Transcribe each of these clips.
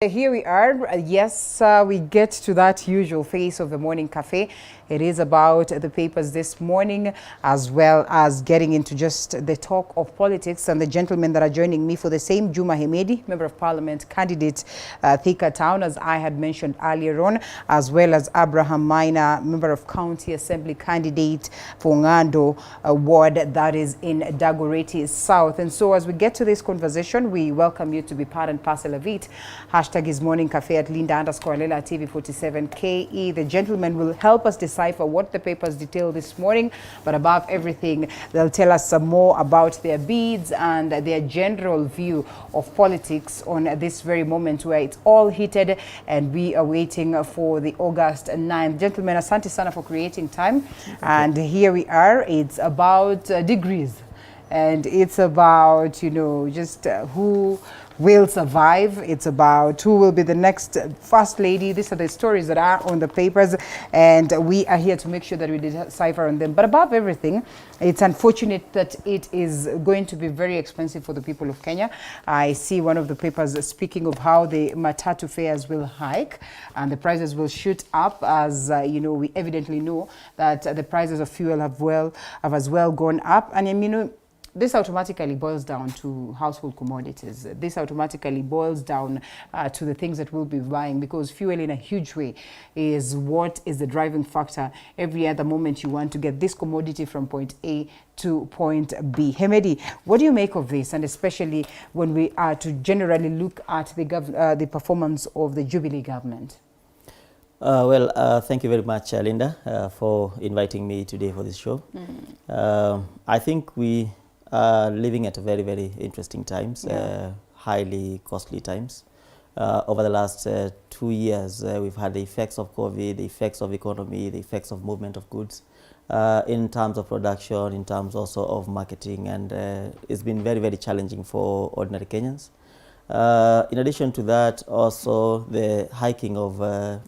Here we are. Yes, we get to that usual phase of the morning cafe. It is about the papers this morning, as well as getting into just the talk of politics. And the gentlemen that are joining me for the same, Juma Hemedi, Member of Parliament, candidate Thika Town, as I had mentioned earlier on, as well as Abraham Maina, Member of County Assembly candidate for Ngando ward that is in Dagoretti South. And so as we get to this conversation, we welcome you to be part and parcel of it. Hashtag is Morning Cafe at Linda_Lela TV47KE. The gentlemen will help us decipher what the papers detail this morning, but above everything, they'll tell us some more about their bids and their general view of politics on this very moment where it's all heated and we are waiting for the August 9th. Gentlemen, asante sana for creating time. And here we are. It's about degrees. And it's about, you know, just who will survive. It's about who will be the next first lady. These are the stories that are on the papers, and we are here to make sure that we decipher on them. But above everything, it's unfortunate that it is going to be very expensive for the people of Kenya. I see one of the papers speaking of how the matatu fares will hike and the prices will shoot up, as you know, we evidently know that the prices of fuel have as well gone up. And you know, this automatically boils down to household commodities. This automatically boils down to the things that we'll be buying, because fuel in a huge way is what is the driving factor every other moment you want to get this commodity from point A to point B. Hemedi, what do you make of this, and especially when we are to generally look at the performance of the Jubilee government? Thank you very much, Linda, for inviting me today for this show. I think we are living at very, very interesting times, highly costly times. Over the last 2 years, we've had the effects of COVID, the effects of economy, the effects of movement of goods, in terms of production, in terms also of marketing, and it's been very, very challenging for ordinary Kenyans. In addition to that, also the hiking of, the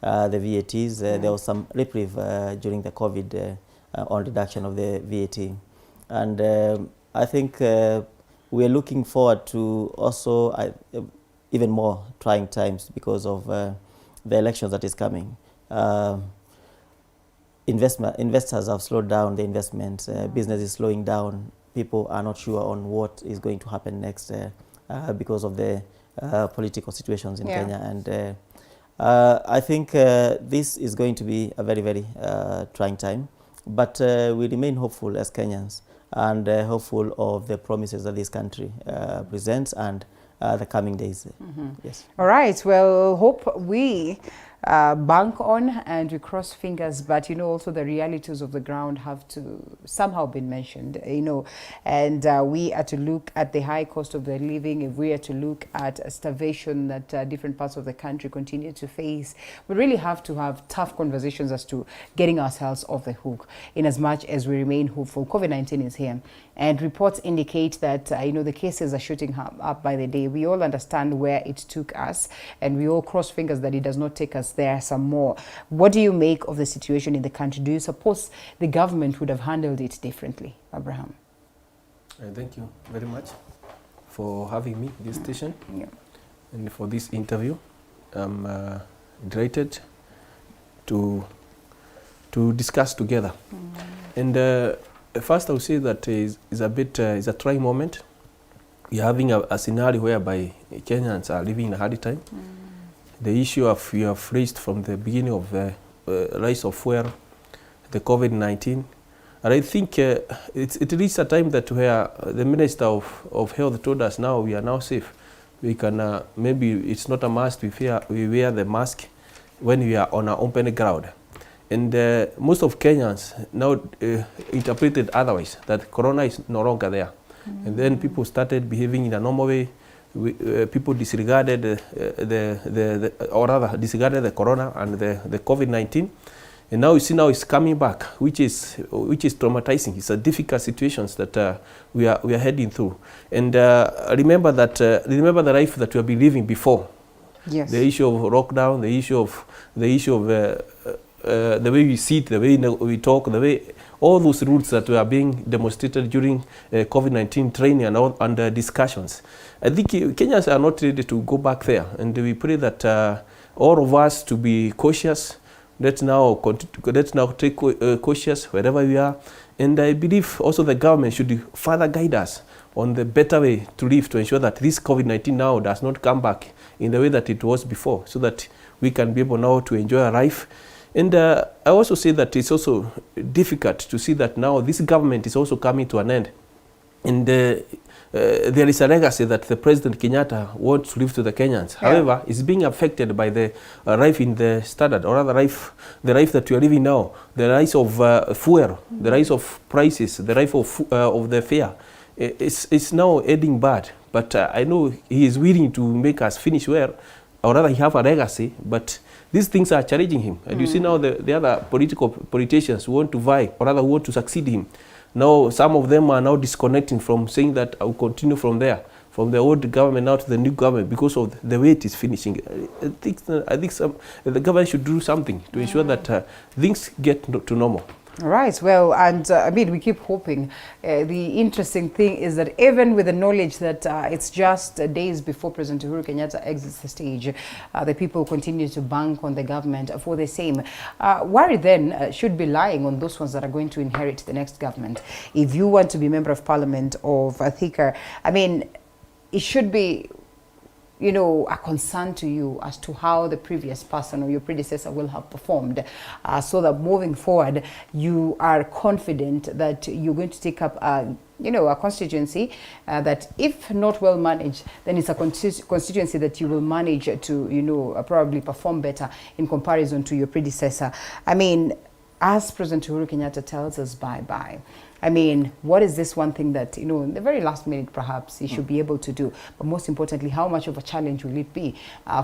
VATs, there was some reprieve during the COVID on reduction of the VAT. And I think we are looking forward to also even more trying times because of the elections that is coming. Investors have slowed down the investments, business is slowing down, people are not sure on what is going to happen next because of the political situations in Kenya. And I think this is going to be a very, very trying time, but we remain hopeful as Kenyans, and hopeful of the promises that this country presents and the coming days. Yes. All right. Well, hope we bank on and we cross fingers, but you know, also the realities of the ground have to somehow been mentioned, you know, and we are to look at the high cost of the living. If we are to look at starvation that different parts of the country continue to face, we really have to have tough conversations as to getting ourselves off the hook, in as much as we remain hopeful. COVID-19 is here, and reports indicate that you know, the cases are shooting up by the day. We all understand where it took us, and we all cross fingers that it does not take us there some more. What do you make of the situation in the country? Do you suppose the government would have handled it differently, Abraham? Thank you very much for having me in this station and for this interview. I'm delighted to discuss together. And first I would say that is a trying moment. We are having a scenario whereby Kenyans are living in a hard time. The issue of you have raised from the beginning of the rise of fuel, the COVID-19, and I think it reached a time that where the Minister of Health told us now we are now safe. We can maybe it's not a must we wear the mask when we are on an open ground, and most of Kenyans now interpreted otherwise, that Corona is no longer there, and then people started behaving in a normal way. People disregarded disregarded the Corona and the COVID-19, and now you see it's coming back, which is traumatizing. It's a difficult situations that we are heading through. And remember the life that we have been living before. Yes. The issue of lockdown, the issue of the way we sit, the way we talk, the way all those rules that were being demonstrated during COVID-19 training and discussions. I think Kenyans are not ready to go back there, and we pray that all of us to be cautious. Let's now take cautious wherever we are, and I believe also the government should further guide us on the better way to live, to ensure that this COVID-19 now does not come back in the way that it was before, so that we can be able now to enjoy our life. And I also say that it's also difficult to see that now this government is also coming to an end. And there is a legacy that the President Kenyatta wants to leave to the Kenyans. Yeah. However, it's being affected by the rise in the standard, or rather the rise that we are living now, the rise of fuel, the rise of prices, the rise of the fare. It's now heading bad. But I know he is willing to make us finish well, or rather he have a legacy, but these things are challenging him. And you see now the other politicians who want to vie, or rather who want to succeed him. Now some of them are now disconnecting from saying that I will continue from there, from the old government now to the new government, because of the way it is finishing. I think the government should do something to ensure that things get to normal. Right. Well, and I mean, we keep hoping. The interesting thing is that even with the knowledge that it's just days before President Uhuru Kenyatta exits the stage, the people continue to bank on the government for the same. Worry then should be lying on those ones that are going to inherit the next government. If you want to be member of parliament of Thika, I mean, it should be, you know, a concern to you as to how the previous person or your predecessor will have performed, so that moving forward, you are confident that you're going to take up a constituency that, if not well managed, then it's a constituency that you will manage to, probably perform better in comparison to your predecessor. I mean, as President Uhuru Kenyatta tells us bye-bye, I mean, what is this one thing that, in the very last minute, perhaps, he should be able to do? But most importantly, how much of a challenge will it be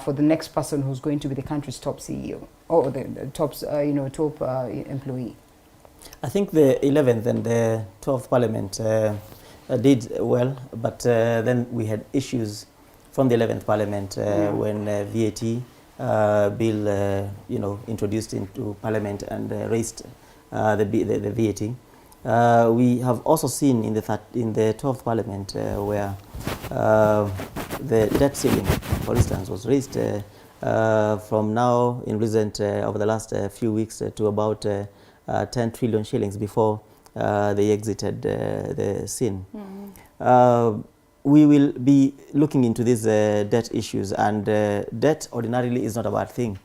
for the next person who's going to be the country's top CEO or the top employee? I think the 11th and the 12th Parliament did well, but then we had issues from the 11th Parliament when VAT bill, introduced into Parliament and raised the VAT. We have also seen in the 12th Parliament where the debt ceiling, for instance, was raised from now in recent over the last few weeks to about 10 trillion shillings before they exited the scene. We will be looking into these debt issues, and debt ordinarily is not a bad thing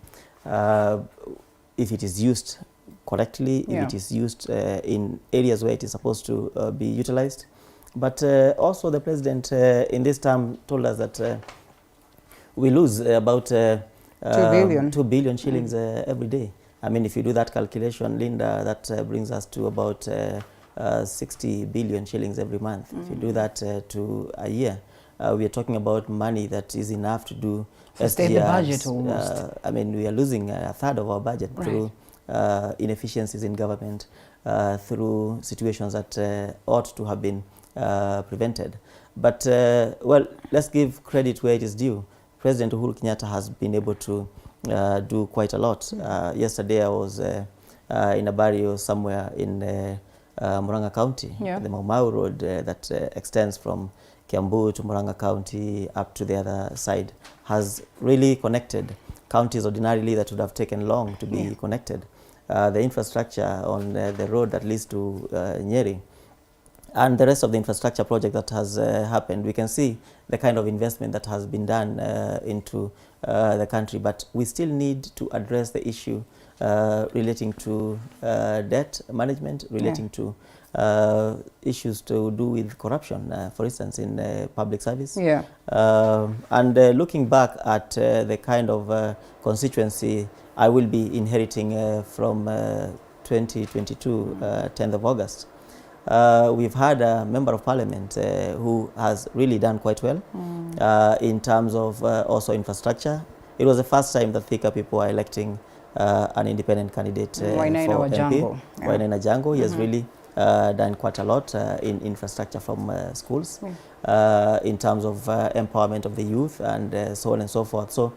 if it is used correctly, if it is used in areas where it is supposed to be utilized. But also the president in this term told us that we lose about 2 billion shillings every day. I mean, if you do that calculation, Linda, that brings us to about 60 billion shillings every month. If you do that to a year, we are talking about money that is enough to do sustain the budget almost. I mean, we are losing a third of our budget through inefficiencies in government, through situations that ought to have been prevented. But, well, let's give credit where it is due. President Uhuru Kenyatta has been able to do quite a lot. Yesterday I was in a barrio somewhere in Murang'a County, the Mau Mau Road that extends from Kiambu to Murang'a County up to the other side, has really connected counties ordinarily that would have taken long to be connected. The infrastructure on the road that leads to Nyeri and the rest of the infrastructure project that has happened, we can see the kind of investment that has been done into the country. But we still need to address the issue relating to debt management, relating to issues to do with corruption, for instance, in public service. And looking back at the kind of constituency I will be inheriting from 2022, 10th of August. We've had a member of parliament who has really done quite well in terms of also infrastructure. It was the first time that Thika people are electing an independent candidate for MP. Wainaina Jango. He has really done quite a lot in infrastructure from schools, in terms of empowerment of the youth and so on and so forth. So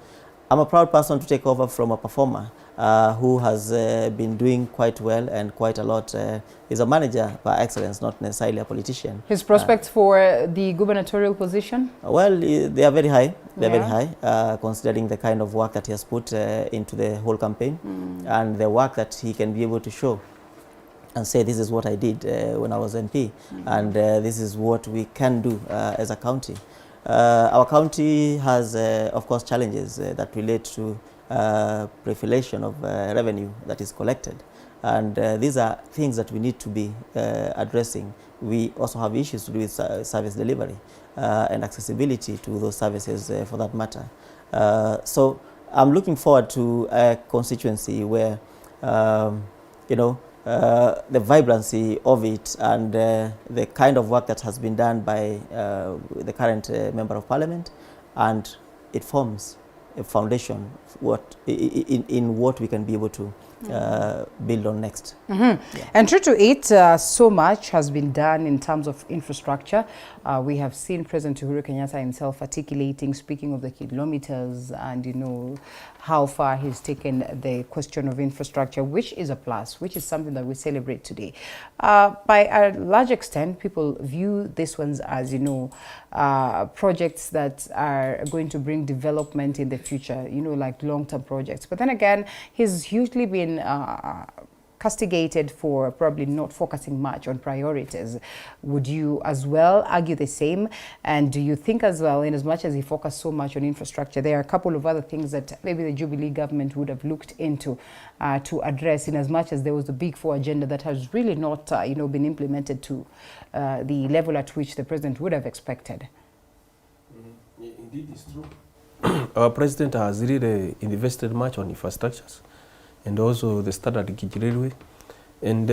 I'm a proud person to take over from a performer who has been doing quite well and quite a lot. He's a manager by excellence, not necessarily a politician. His prospects for the gubernatorial position? Well, they are very high. They're very high, considering the kind of work that he has put into the whole campaign and the work that he can be able to show and say, this is what I did when I was MP, and this is what we can do as a county. Our county has, of course, challenges that relate to proliferation of revenue that is collected. And these are things that we need to be addressing. We also have issues to do with service delivery and accessibility to those services for that matter. So I'm looking forward to a constituency where, you know, the vibrancy of it and the kind of work that has been done by the current Member of Parliament, and it forms a foundation in what we can be able to build on next. Yeah. And true to it, so much has been done in terms of infrastructure. We have seen President Uhuru Kenyatta himself articulating, speaking of the kilometers and, you know, how far he's taken the question of infrastructure, which is a plus, which is something that we celebrate today. By a large extent, people view these ones as, you know, projects that are going to bring development in the future, you know, like long-term projects. But then again, he's hugely been castigated for probably not focusing much on priorities. Would you as well argue the same? And do you think as well, in as much as he focused so much on infrastructure, there are a couple of other things that maybe the Jubilee government would have looked into to address, in as much as there was the Big Four agenda that has really not you know, been implemented to the level at which the president would have expected? Indeed, it's true. Our president has really invested much on infrastructures, and also the Standard Gauge Railway. And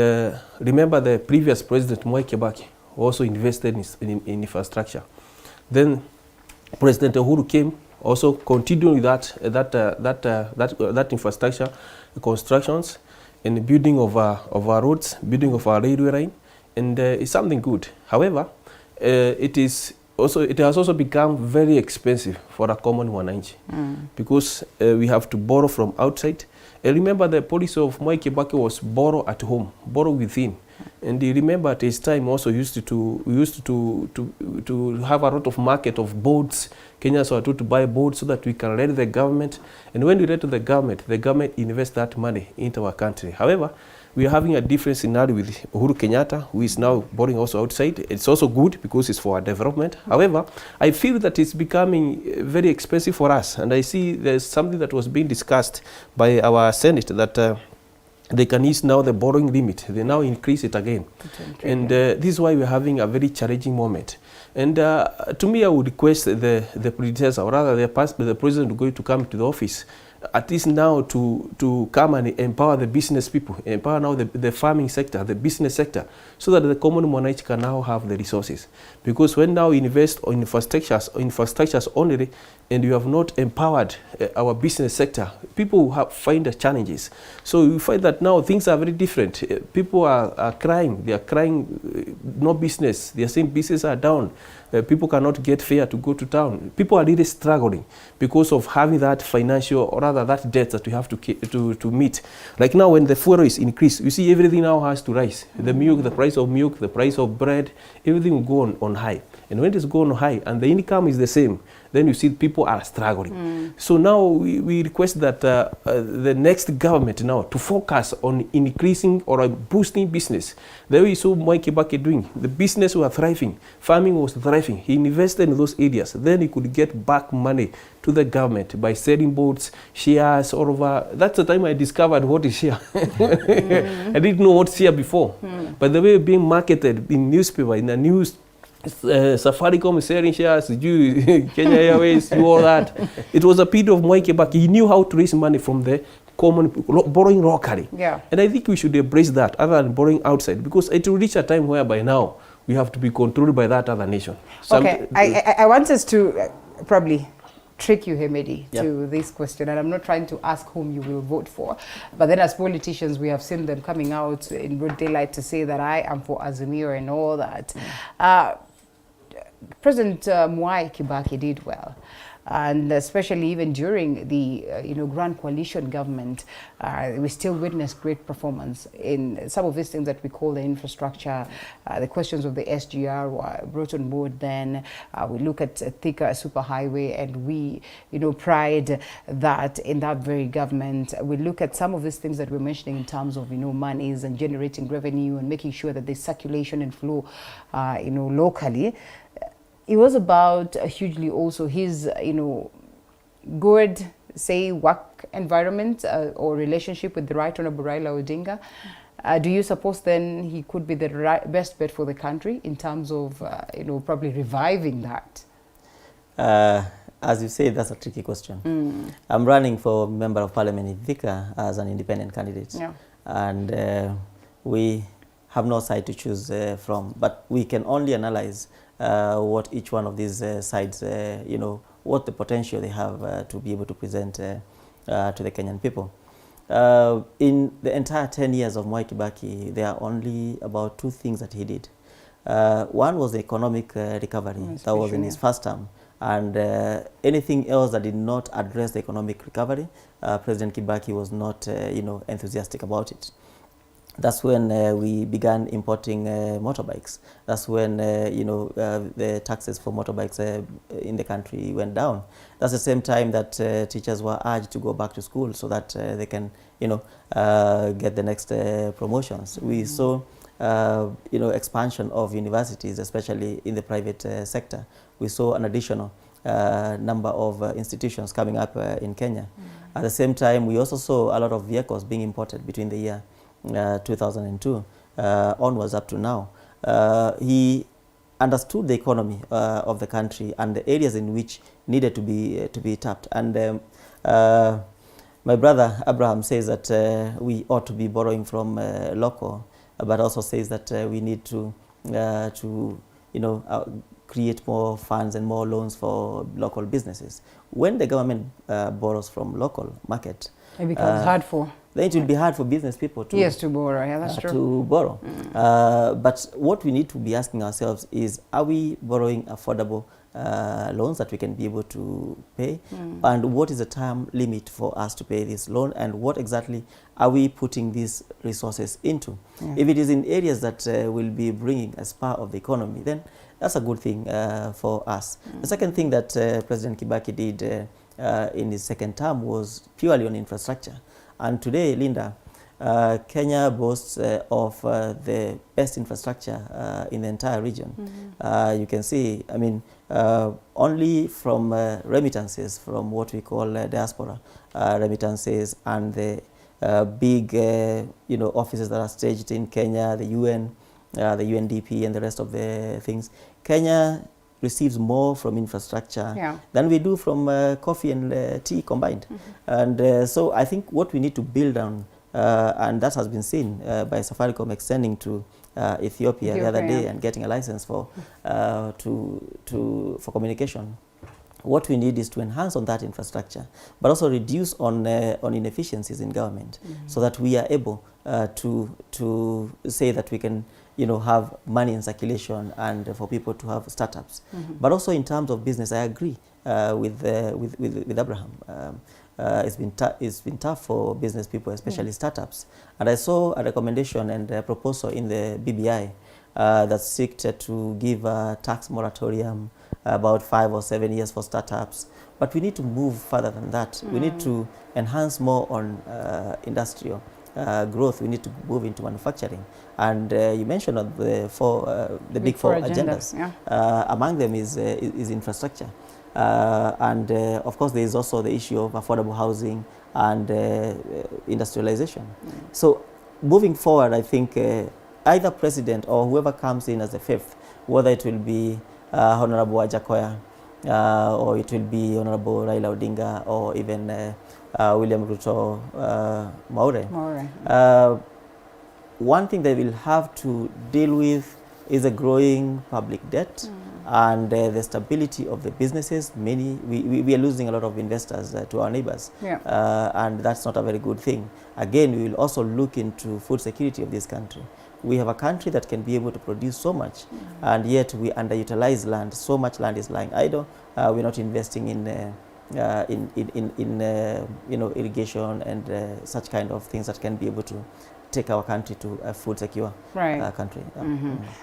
remember, the previous president, Mwai Kibaki, also invested in infrastructure. Then President Uhuru came, also continuing that infrastructure constructions and building of our roads, building of our railway line, and it's something good. However, it has also become very expensive for a common mwananchi because we have to borrow from outside. Remember, the policy of Mwai Kibaki was borrow at home, borrow within. And you remember at his time also used to have a lot of market of boats. Kenyans were told to buy boats so that we can lend the government. And when we lend to the government invests that money into our country. However, we are having a different scenario with Uhuru Kenyatta, who is now borrowing also outside. It's also good because it's for our development. However, I feel that it's becoming very expensive for us. And I see there's something that was being discussed by our Senate that they can use now the borrowing limit. They now increase it again. And this is why we're having a very challenging moment. And to me, I would request the predecessor, or rather the president going to come to the office, at least now to come and empower the business people, empower now the farming sector, the business sector, so that the common mwananchi can now have the resources. Because when now we invest on infrastructures only, and you have not empowered our business sector, people find the challenges. So we find that now things are very different. People are crying. They are crying, no business. They are saying businesses are down. People cannot get fare to go to town. People are really struggling because of having that financial, or rather that debt that we have to meet. Like now when the fuel is increased, you see everything now has to rise. The milk, the price of milk, the price of bread, everything will go on high. And when it's going high and the income is the same, then you see people are struggling. So now we request that the next government now to focus on increasing or boosting business. The way you saw Mwai Kibaki doing, the business was thriving, farming was thriving. He invested in those areas. Then he could get back money to the government by selling boats, shares, all over. That's the time I discovered what is share. I didn't know what share before. But the way being marketed in newspaper, in the news, Safaricom is selling shares, Kenya Airways, all that. It was a period of Mwai Kibaki. He knew how to raise money from the common, borrowing locally. Yeah. And I think we should embrace that other than borrowing outside, because it will reach a time whereby now we have to be controlled by that other nation. Okay, I want us to probably trick you, Hemedi, to this question, and I'm not trying to ask whom you will vote for, but then as politicians we have seen them coming out in broad daylight to say that I am for Azimio and all that. President Mwai Kibaki did well. and especially even during the Grand Coalition government, we still witness great performance in some of these things that we call the infrastructure. The questions of the SGR were brought on board then. We look at Thika superhighway, and we pride that in that very government. We look at some of these things that we're mentioning in terms of monies and generating revenue and making sure that there's circulation and flow locally. It was about hugely also his good, say, work environment or relationship with the Right Honorable Raila Odinga. Do you suppose then he could be the best bet for the country in terms of probably reviving that? As you say, that's a tricky question. I'm running for Member of Parliament in Thika as an independent candidate. Yeah. And we have no side to choose from, but we can only analyze what each one of these sides, what the potential they have to be able to present to the Kenyan people. In the entire 10 years of Mwai Kibaki, there are only about 2 things that he did. One was the economic recovery. That was in his first term. And anything else that did not address the economic recovery, President Kibaki was not, enthusiastic about it. That's when we began importing motorbikes. That's when, the taxes for motorbikes in the country went down. That's the same time that teachers were urged to go back to school so that they can, get the next promotions. We saw, expansion of universities, especially in the private sector. We saw an additional number of institutions coming up in Kenya. At the same time, we also saw a lot of vehicles being imported between the year 2002 onwards up to now. He understood the economy of the country and the areas in which needed to be tapped. And my brother Abraham says that we ought to be borrowing from local, but also says that we need to create more funds and more loans for local businesses. When the government borrows from local market, it becomes hard for. Then it will be hard for business people to to borrow. Yeah, that's true. To borrow. But what we need to be asking ourselves is: are we borrowing affordable loans that we can be able to pay? And what is the time limit for us to pay this loan? And what exactly are we putting these resources into? If it is in areas that will be bringing a spur of the economy, then that's a good thing for us. The second thing that President Kibaki did in his second term was purely on infrastructure. And today, Linda, Kenya boasts of the best infrastructure in the entire region. You can see, only from remittances from what we call diaspora remittances and the big offices that are staged in Kenya, the UN, the UNDP and the rest of the things. Kenya receives more from infrastructure than we do from coffee and tea combined. And so I think what we need to build on, and that has been seen by Safaricom extending to Ethiopia the other day and getting a license for communication. What we need is to enhance on that infrastructure, but also reduce on inefficiencies in government, so that we are able to say that we can have money in circulation and for people to have startups. But also in terms of business, I agree with Abraham. It's been tough for business people, especially startups. And I saw a recommendation and a proposal in the BBI that seeked to give a tax moratorium about 5 or 7 years for startups. But we need to move further than that. We need to enhance more on industrial growth. We need to move into manufacturing. And you mentioned the big four agendas. Among them is infrastructure. And of course, there is also the issue of affordable housing and industrialization. So moving forward, I think either president or whoever comes in as the fifth, whether it will be Honorable Wajakoya or it will be Honorable Raila Odinga or even William Ruto Maure. One thing they will have to deal with is a growing public debt and the stability of the businesses. We are losing a lot of investors to our neighbors, and that's not a very good thing. Again, we will also look into food security of this country. we have a country that can be able to produce so much, and yet we underutilize land. So much land is lying idle. We're not investing in irrigation and such kind of things that can be able to take our country to a food secure country.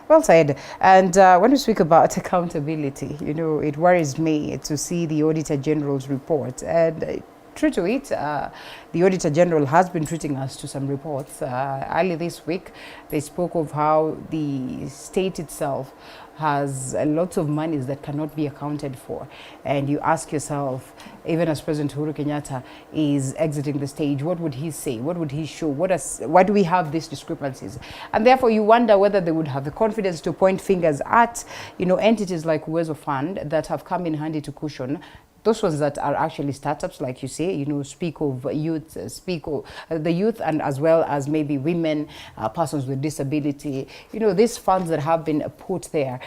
Well said. And when we speak about accountability, it worries me to see the Auditor General's report. And true to it, the Auditor General has been treating us to some reports. Early this week, they spoke of how the state itself has a lot of monies that cannot be accounted for. And you ask yourself, even as President Uhuru Kenyatta is exiting the stage, what would he say? What would he show? Why do we have these discrepancies? And therefore, you wonder whether they would have the confidence to point fingers at, entities like Uwezo Fund that have come in handy to cushion those ones that are actually startups, like you say, speak of youth, speak of the youth, and as well as maybe women, persons with disability. These funds that have been put there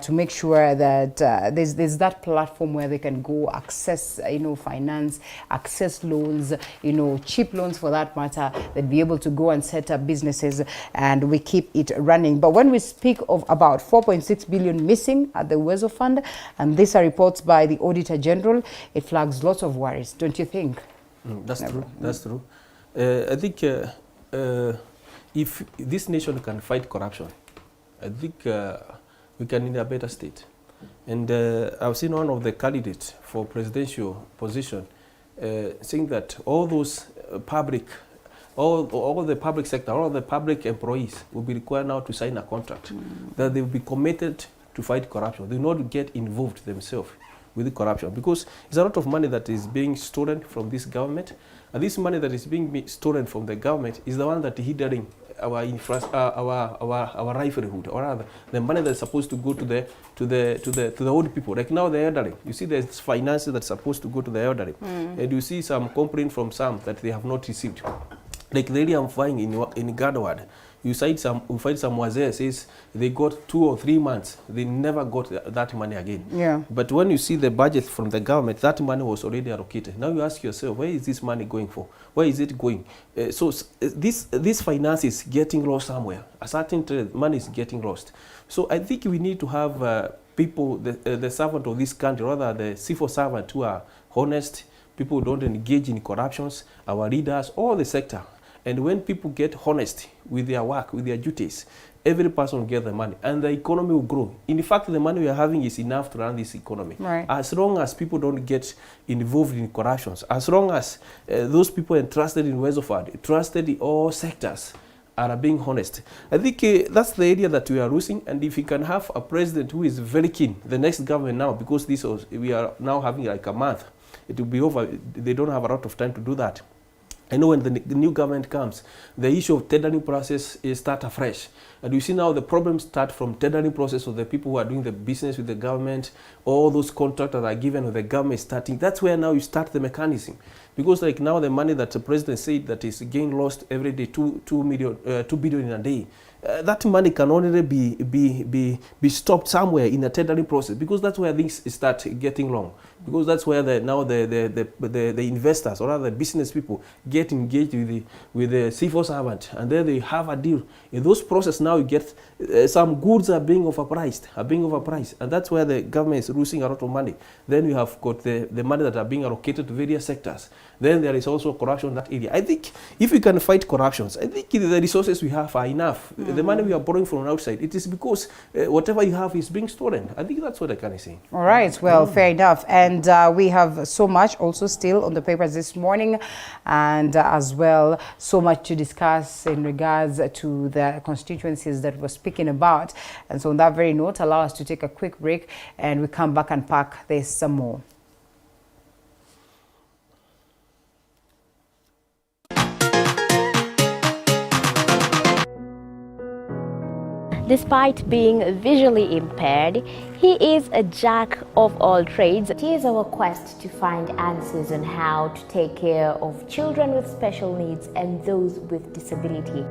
to make sure that there's that platform where they can go access, finance, access loans, cheap loans for that matter. They'd be able to go and set up businesses, and we keep it running. But when we speak of about 4.6 billion missing at the Uwezo Fund, and these are reports by the Auditor General, it flags lots of worries, don't you think? That's true. That's true. I think if this nation can fight corruption, I think we can in a better state. And I've seen one of the candidates for presidential position saying that all those all the public sector, all the public employees will be required now to sign a contract that they will be committed to fight corruption. They will not get involved themselves with the corruption, because it's a lot of money that is being stolen from this government, and this money that is being stolen from the government is the one that is hindering our livelihood, or rather the money that's supposed to go to the old people. Like now the elderly, you see there's finances that's supposed to go to the elderly, and you see some complaint from some that they have not received. Like the area I'm flying in Gardeward, you find some wazee says they got 2 or 3 months, they never got that money again. Yeah. But when you see the budget from the government, that money was already allocated. Now you ask yourself, where is this money going for? Where is it going? So this finance is getting lost somewhere. A certain money is getting lost. So I think we need to have people, the servant of this country, rather the civil servant, who are honest, people who don't engage in corruptions, our leaders, all the sector. And when people get honest with their work, with their duties, every person will get the money, and the economy will grow. In fact, the money we are having is enough to run this economy. Right. As long as people don't get involved in corruptions, as long as those people entrusted in Uwezo Fund, trusted in all sectors, are being honest. I think that's the area that we are losing, and if we can have a president who is very keen, the next government now, because we are now having like a month, it will be over. They don't have a lot of time to do that. I know when the new government comes, the issue of tendering process is start afresh. And you see now the problems start from tendering process of the people who are doing the business with the government, all those contracts that are given with the government starting. That's where now you start the mechanism. Because like now the money that the president said that is getting lost every day, 2 billion in a day, that money can only be stopped somewhere in the tendering process, because that's where things start getting long. Because that's where the investors, or rather the business people, get engaged with the civil servant, and then they have a deal. In those process now you get some goods are being overpriced, and that's where the government is losing a lot of money. Then you have got the money that are being allocated to various sectors. Then there is also corruption in that area. I think if we can fight corruptions, I think the resources we have are enough. The money we are borrowing from outside, it is because whatever you have is being stolen. I think that's what I can say. All right, well, fair enough. And we have so much also still on the papers this morning, and as well so much to discuss in regards to the constituencies that we're speaking about. And so on that very note, allow us to take a quick break, and we come back and pack this some more. Despite being visually impaired, he is a jack of all trades. It is our quest to find answers on how to take care of children with special needs and those with disability.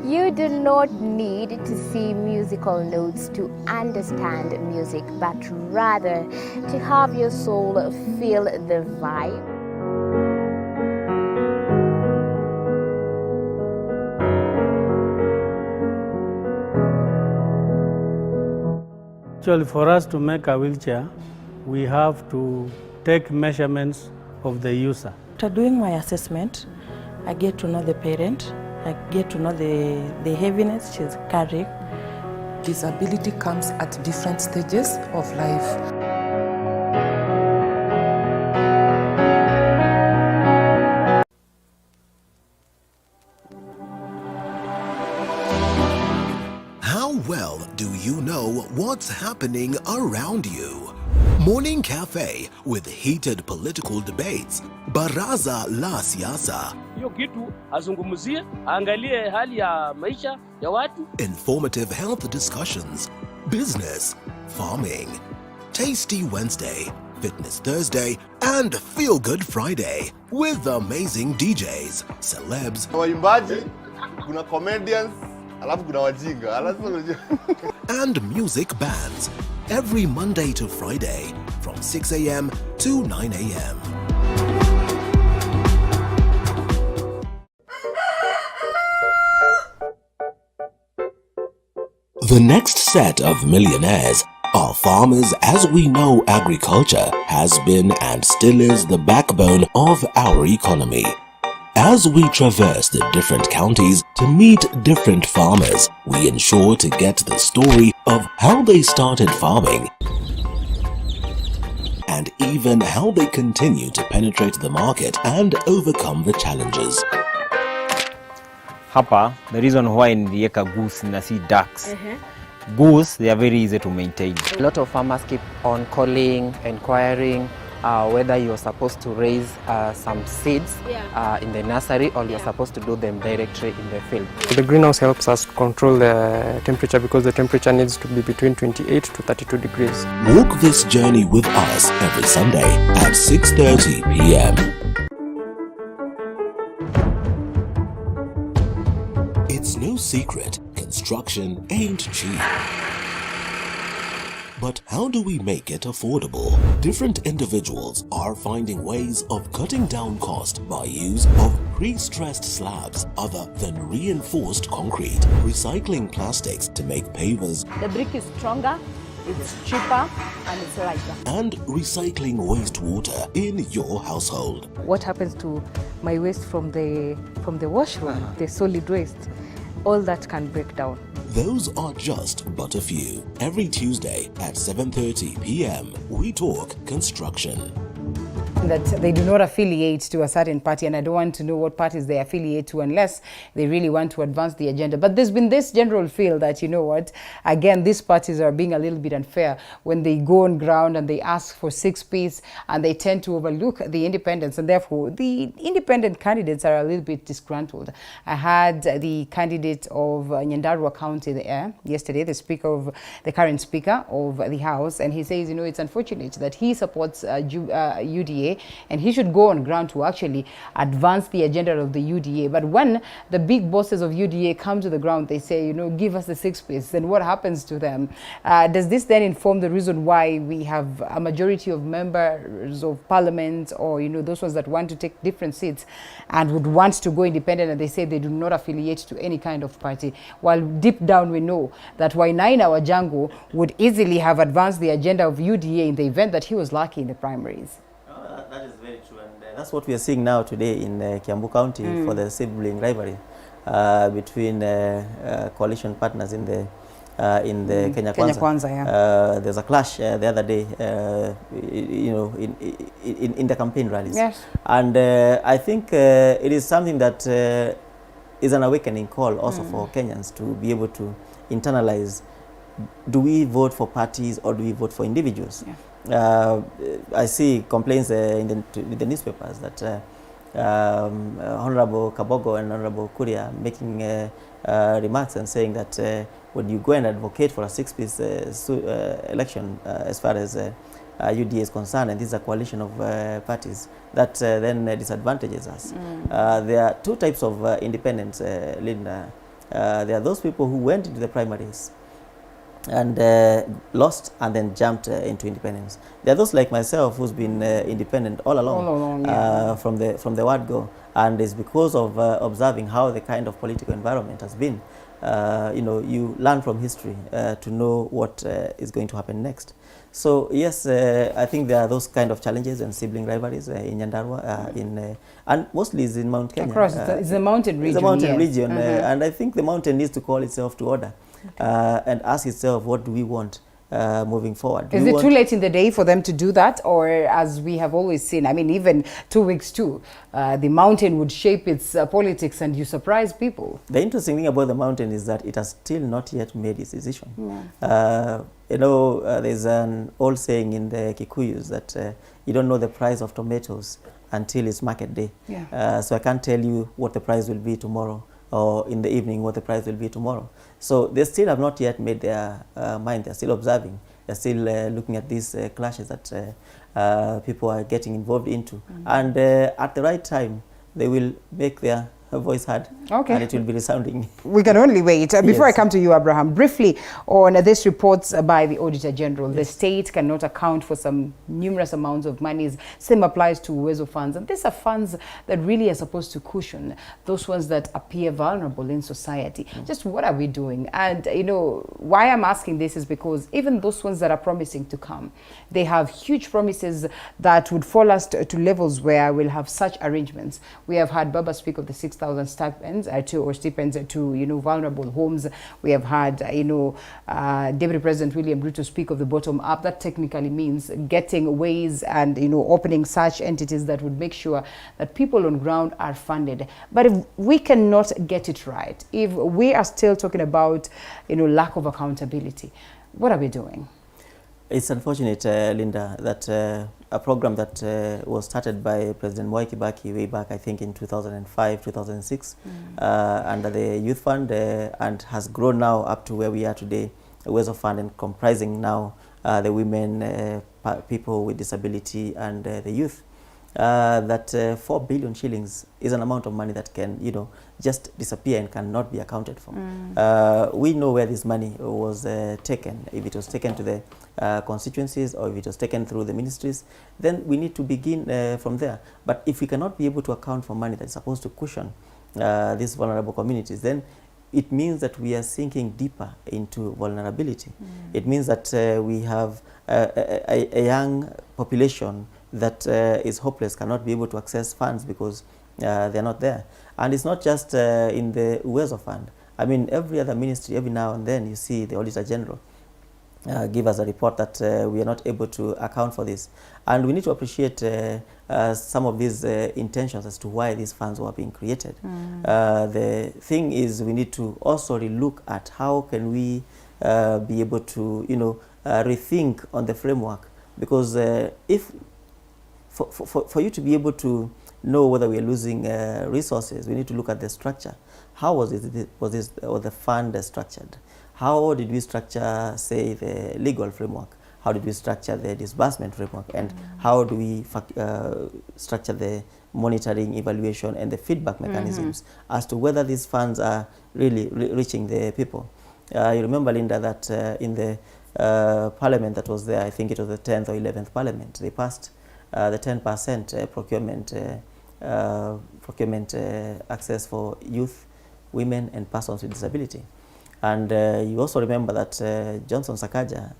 You do not need to see musical notes to understand music, but rather to have your soul feel the vibe. Actually, for us to make a wheelchair, we have to take measurements of the user. After doing my assessment, I get to know the parent, I get to know the heaviness she's carrying. Disability comes at different stages of life. How well do you know what's happening around you? Morning Cafe with heated political debates. Baraza la Siasa. Hiyo kitu azungumzie, angalie hali ya maisha ya watu. Informative health discussions. Business, farming. Tasty Wednesday, Fitness Thursday, and Feel Good Friday with amazing DJs, celebs, waimbaji, kuna comedians, alafu kuna wajinga. and music bands every Monday to Friday from 6 a.m. to 9 a.m. The next set of millionaires are farmers. As we know, agriculture has been and still is the backbone of our economy. As we traverse the different counties to meet different farmers, we ensure to get the story of how they started farming and even how they continue to penetrate the market and overcome the challenges. Hapa, the reason why niliweka goose na si ducks. Goose, they are very easy to maintain. A lot of farmers keep on calling, inquiring whether you're supposed to raise some seeds in the nursery or you're supposed to do them directly in the field. The greenhouse helps us control the temperature because the temperature needs to be between 28 to 32 degrees. Walk this journey with us every Sunday at 6:30 p.m. It's no secret, construction ain't cheap. But how do we make it affordable? Different individuals are finding ways of cutting down cost by use of pre-stressed slabs other than reinforced concrete, recycling plastics to make pavers. The brick is stronger, it's cheaper, and it's lighter. And recycling wastewater in your household. What happens to my waste from the washroom, the solid waste? All that can break down. Those are just but a few. Every Tuesday at 7:30 p.m. we talk construction. That they do not affiliate to a certain party, and I don't want to know what parties they affiliate to unless they really want to advance the agenda. But there's been this general feel that, you know what, again, these parties are being a little bit unfair when they go on ground and they ask for 6-piece and they tend to overlook the independents, and therefore the independent candidates are a little bit disgruntled. I had the candidate of Nyandarua County there yesterday, the current speaker of the House, and he says, you know, it's unfortunate that he supports UDA and he should go on ground to actually advance the agenda of the UDA. But when the big bosses of UDA come to the ground, they say, you know, give us the 6-piece, then what happens to them? Does this then inform the reason why we have a majority of members of parliament, or, you know, those ones that want to take different seats and would want to go independent, and they say they do not affiliate to any kind of party, while deep down we know that Wainaina Wajangu would easily have advanced the agenda of UDA in the event that he was lucky in the primaries? That is very true, and that's what we are seeing now today in Kiambu County for the sibling rivalry between coalition partners in the Kenya Kwanza. Yeah. There's a clash the other day, you know, in the campaign rallies. Yes. And I think it is something that is an awakening call also for Kenyans to be able to internalize: do we vote for parties or do we vote for individuals? Yeah. I see complaints in the newspapers that Honorable Kabogo and Honorable Kuria making remarks and saying that when you go and advocate for a 6-piece election, as far as UDA is concerned, and this is a coalition of parties, that then disadvantages us. There are two types of independents, Linda. There are those people who went into the primaries and lost and then jumped into independence. There are those like myself who's been independent all along, yeah. from the word go, and it's because of observing how the kind of political environment has been you learn from history to know what is going to happen next. So yes, I think there are those kind of challenges and sibling rivalries in Nyandarua, and mostly is in Mount Kenya. Across, it's a mountain region. It's a mountain yes. region, and I think the mountain needs to call itself to order and ask itself, what do we want moving forward? Is it too late in the day for them to do that? Or as we have always seen, I mean, even 2 weeks too, the mountain would shape its politics and you surprise people. The interesting thing about the mountain is that it has still not yet made its decision. There's an old saying in the Kikuyus that you don't know the price of tomatoes until it's market day. So I can't tell you what the price will be tomorrow, or in the evening what the price will be tomorrow. So they still have not yet made their mind. They're still observing. They're still looking at these clashes that people are getting involved into. And at the right time, they will make their voice heard, and it will be resounding. We can only wait. Before I Yes. come to you, Abraham, briefly on this reports by the Auditor General, the state cannot account for some numerous amounts of monies. Same applies to Uwezo funds, and these are funds that really are supposed to cushion those ones that appear vulnerable in society. Just what are we doing? And why I'm asking this is because even those ones that are promising to come, they have huge promises that would fall us to levels where we'll have such arrangements. We have had Baba speak of the 6,000 stipends stipends to vulnerable homes. We have had Deputy President William Ruto speak of the bottom up. That technically means getting ways and opening such entities that would make sure that people on ground are funded. But if we cannot get it right, if we are still talking about lack of accountability, what are we doing? It's unfortunate, Linda, that a program that was started by President Mwai Kibaki way back, I think in 2005, 2006, under the Youth Fund, and has grown now up to where we are today, Uwezo Fund, and comprising now the women, people with disability, and the youth. That 4 billion shillings is an amount of money that can, just disappear and cannot be accounted for. We know where this money was taken. If it was taken to the constituencies, or if it was taken through the ministries, then we need to begin from there. But if we cannot be able to account for money that's supposed to cushion these vulnerable communities, then it means that we are sinking deeper into vulnerability. It means that we have a young population that is hopeless, cannot be able to access funds because they're not there. And it's not just in the Uwezo Fund. I mean, every other ministry, every now and then you see the Auditor General give us a report that we are not able to account for this. And we need to appreciate some of these intentions as to why these funds were being created. The thing is, we need to also relook at how can we be able to, rethink on the framework. Because if for you to be able to know whether we are losing resources, we need to look at the structure. How was the fund structured? How did we structure, say, the legal framework? How did we structure the disbursement framework? And how do we structure the monitoring, evaluation, and the feedback mechanisms as to whether these funds are really reaching the people? You remember, Linda, that in the parliament that was there, I think it was the 10th or 11th parliament, they passed the 10% procurement access for youth, women, and persons with disability. And you also remember that Johnson Sakaja,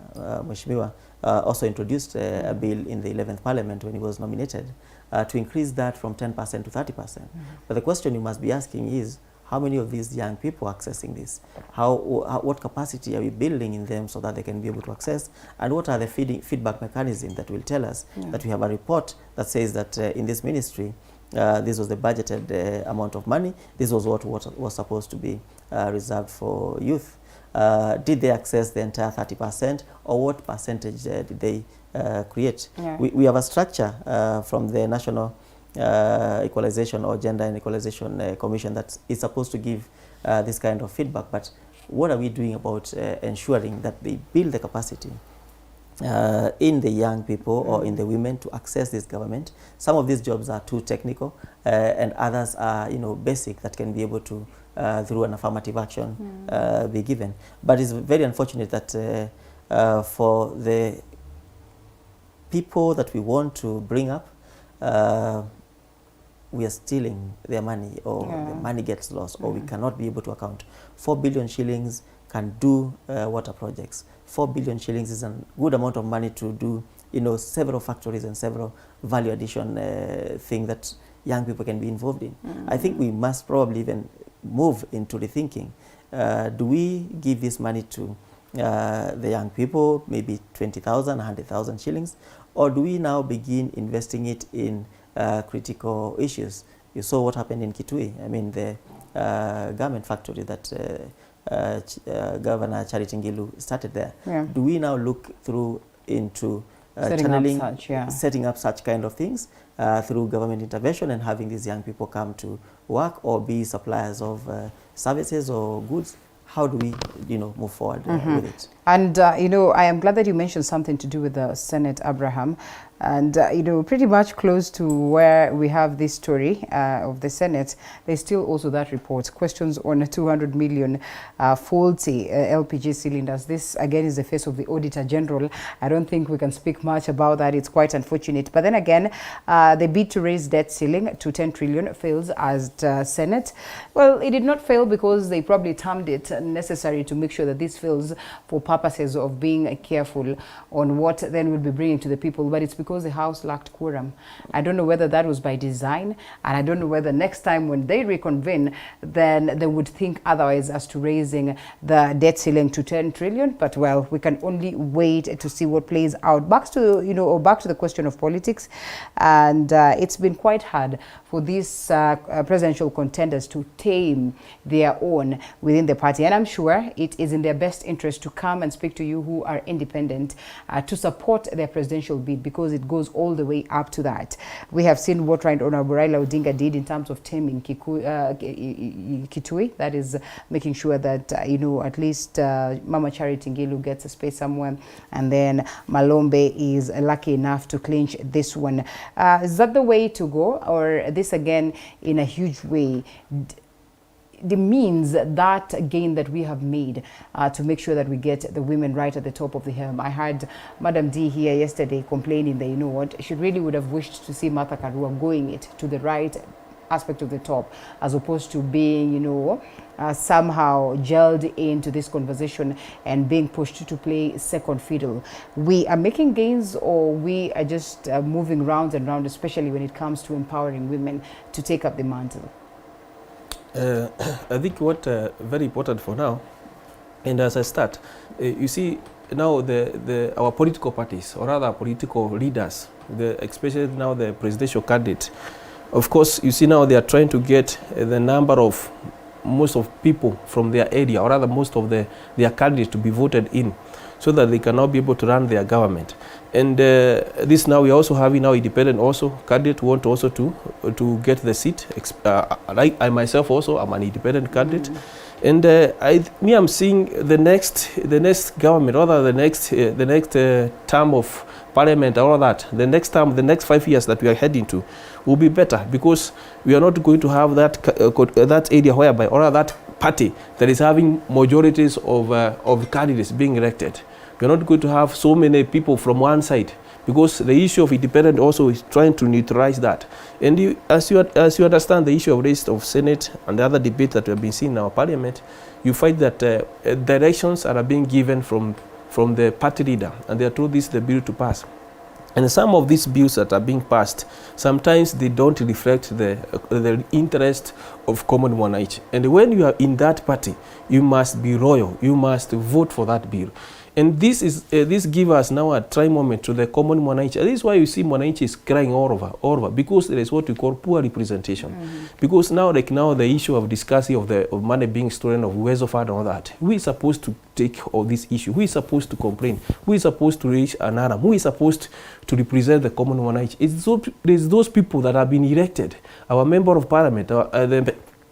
Mheshimiwa, also introduced a bill in the 11th Parliament when he was nominated to increase that from 10% to 30%. But the question you must be asking is, how many of these young people are accessing this? What capacity are we building in them so that they can be able to access? And what are the feedback mechanisms that will tell us that we have a report that says that in this ministry, this was the budgeted amount of money, this was what was supposed to be reserved for youth. Did they access the entire 30%, or what percentage did they create? We have a structure from the National Equalization or Gender and Equalization Commission that is supposed to give this kind of feedback, but what are we doing about ensuring that they build the capacity in the young people or in the women to access this government? Some of these jobs are too technical and others are basic that can be able to through an affirmative action be given. But it's very unfortunate that for the people that we want to bring up, we are stealing their money, or the money gets lost, or we cannot be able to account. 4 billion shillings can do water projects. 4 billion shillings is a good amount of money to do, several factories and several value addition thing that young people can be involved in. I think we must probably even move into rethinking. Do we give this money to the young people, maybe 20,000, 100,000 shillings, or do we now begin investing it in critical issues? You saw what happened in Kitui. I mean, the garment factory that Governor Charity Ngilu started there. Yeah. Do we now look through into setting up such kind of things through government intervention and having these young people come to work or be suppliers of services or goods? How do we, move forward with it? And, I am glad that you mentioned something to do with the Senate, Abraham. And, pretty much close to where we have this story of the Senate, there's still also that report, questions on 200 million faulty LPG cylinders. This, again, is the face of the Auditor General. I don't think we can speak much about that. It's quite unfortunate. But then again, the bid to raise debt ceiling to 10 trillion fails as the Senate. Well, it did not fail because they probably termed it necessary to make sure that this fails for purposes of being careful on what then will be bringing to the people. But it's because the House lacked quorum. I don't know whether that was by design, and I don't know whether next time when they reconvene, then they would think otherwise as to raising the debt ceiling to 10 trillion. But well, we can only wait to see what plays out. Back to back to the question of politics, and it's been quite hard for these presidential contenders to tame their own within the party, and I'm sure it is in their best interest to come and speak to you who are independent to support their presidential bid, because it goes all the way up to that. We have seen what Right Honorable Raila Odinga did in terms of taming Kitui, that is making sure that at least Mama Charity Ngilu gets a space somewhere, and then Malombe is lucky enough to clinch this one. Is that the way to go, or this again in a huge way demeans that gain that we have made to make sure that we get the women right at the top of the helm? I heard Madam D here yesterday complaining that, she really would have wished to see Martha Karua going it to the right aspect of the top, as opposed to being, somehow gelled into this conversation and being pushed to play second fiddle. We are making gains, or we are just moving round and round, especially when it comes to empowering women to take up the mantle? I think what very important for now, and as I start, you see now our political parties, or rather political leaders, especially now the presidential candidate, of course, you see now they are trying to get the number of most of people from their area, or rather most of their candidates to be voted in, so that they can now be able to run their government. And this now we are also having now independent also candidate who want also to get the seat. Like I myself also, I'm an independent candidate. And I'm seeing the next government, rather the next term of parliament, all that, the next term, the next 5 years that we are heading to will be better, because we are not going to have that area whereby, or that party that is having majorities of candidates being elected. We are not going to have so many people from one side, because the issue of independent also is trying to neutralize that. And as you understand the issue of race of Senate and the other debate that we have been seeing in our parliament, you find that directions are being given from the party leader, and they are told this is the bill to pass. And some of these bills that are being passed, sometimes they don't reflect the interest of common mwananchi. And when you are in that party, you must be loyal. You must vote for that bill. And this gives us now a try moment to the common mwananchi. This is why you see mwananchi is crying all over, because there is what we call poor representation. Because now, the issue of discussing of money being stolen, of Uwezo Fund and all that, who is supposed to take all this issue? Who is supposed to complain? Who is supposed to raise an alarm? Who is supposed to represent the common mwananchi? It's those people that have been elected. Our member of parliament,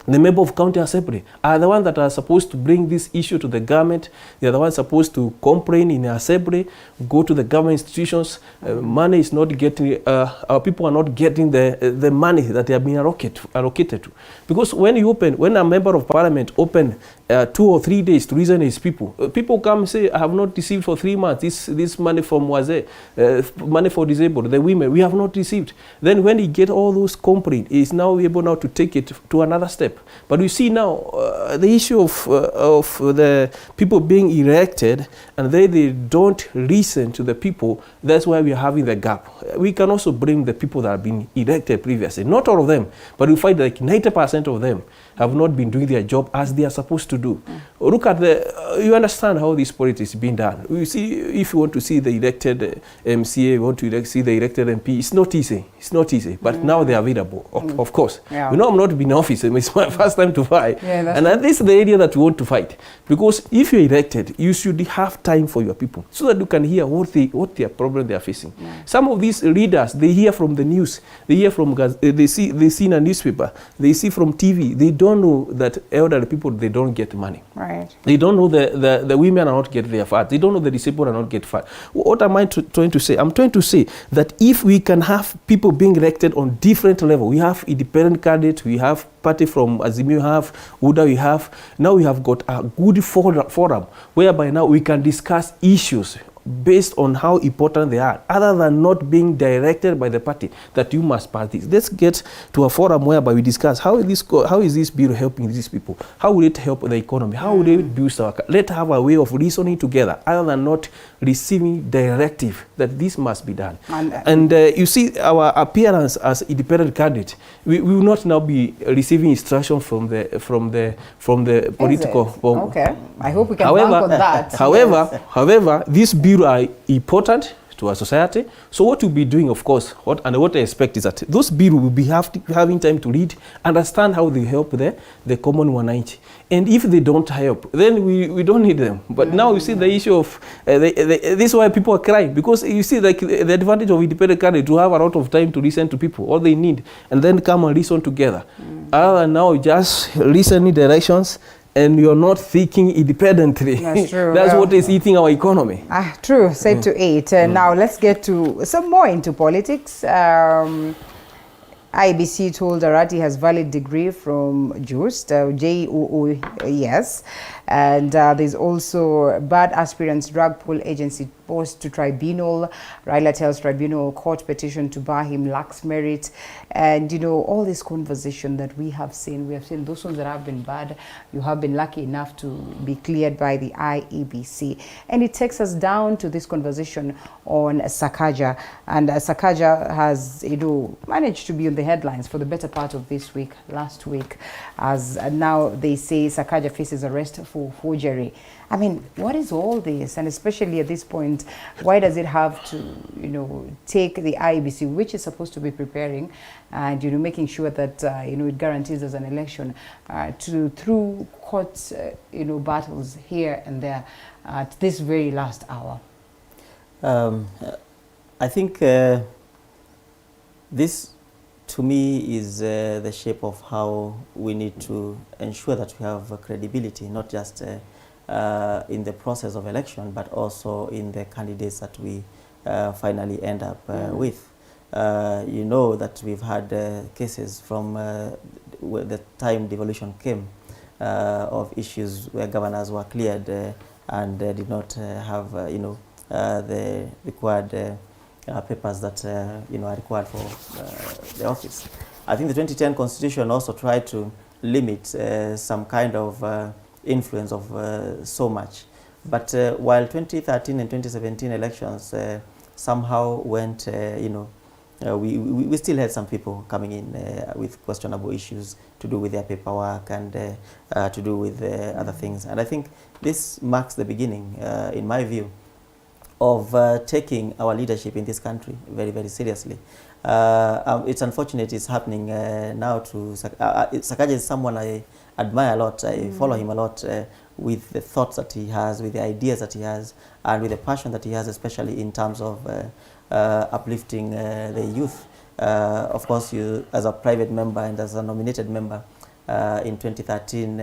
the member of county assembly are the ones that are supposed to bring this issue to the government. They are the ones supposed to complain in the assembly, go to the government institutions. Money is not getting, our people are not getting the money that they have been allocated to. Because when a member of parliament open 2 or 3 days to reason his people. People come and say, I have not received for 3 months this money from Waze, money for disabled, the women, we have not received. Then when he get all those complaints, he is now able now to take it to another step. But we see now the issue of the people being elected and they don't listen to the people. That's why we are having the gap. We can also blame the people that have been elected previously. Not all of them, but we find like 90% of them have not been doing their job as they are supposed to do. Look at you understand how this politics is being done. You see, if you want to see the elected MCA, you want to see the elected MP, it's not easy. It's not easy. But now they are available, of course. Yeah. You know, I'm not been in office. It's my first time to fight. Yeah, and this is the area that we want to fight. Because if you're elected, you should have time for your people so that you can hear what their problem they are facing. Yeah. Some of these leaders, they hear from the news. They hear from, they see in a newspaper. They see from TV. They don't know that elderly people, they don't get money. Right. They don't know the women are not get their fat. They don't know the disabled are not get fat. What am I trying to say? I'm trying to say that if we can have people being elected on different level, we have independent candidates, we have party from Azimio, we have UDA, we have, now we have got a good forum whereby now we can discuss issues based on how important they are, other than not being directed by the party that you must pass this. Let's get to a forum whereby we discuss how is this bill helping these people? How will it help the economy? How will it boost our... Let's have a way of reasoning together, other than not receiving directive that this must be done. And you see, our appearance as independent candidate, we will not now be receiving instruction from the political... Okay, I hope we can bank on that. However, this bill are important to our society. So what we'll be doing, of course, what I expect is that those bills will be having time to read, understand how they help the common 190. And if they don't help, then we don't need them. But now you see the issue of, this is why people are crying, because you see like the advantage of independent candidates to have a lot of time to listen to people, all they need, and then come and listen together. Other than now just listening directions, and you're not thinking independently. That's true. That's what is eating our economy. True, safe to eat. Now let's get to some more into politics. IEBC told Arati has valid degree from JUST, JUUS, and there's also bad aspirants drug pull agency post to tribunal. Raila tells tribunal court petition to bar him lacks merit, and you know all this conversation that we have seen those ones that have been bad. You have been lucky enough to be cleared by the IEBC, and it takes us down to this conversation on Sakaja, and Sakaja has managed to be on the headlines for the better part of this week, last week, as now they say Sakaja faces arrest for forgery. I mean, what is all this? And especially at this point, why does it have to, take the IEBC, which is supposed to be preparing and, making sure that, it guarantees us an election, through court, battles here and there at this very last hour? I think this, to me, is the shape of how we need to ensure that we have credibility, not just in the process of election, but also in the candidates that we finally end up with. You know that we've had cases from the time devolution came of issues where governors were cleared and did not have the required papers that are required for the office. I think the 2010 Constitution also tried to limit some kind of influence of so much. But while 2013 and 2017 elections somehow went, we still had some people coming in with questionable issues to do with their paperwork and to do with other things. And I think this marks the beginning, in my view, of taking our leadership in this country very, very seriously. It's unfortunate it's happening now to Sakaja. Is someone I admire a lot. I follow him a lot with the thoughts that he has, with the ideas that he has, and with the passion that he has, especially in terms of uplifting the youth. Of course, you, as a private member and as a nominated member in 2013,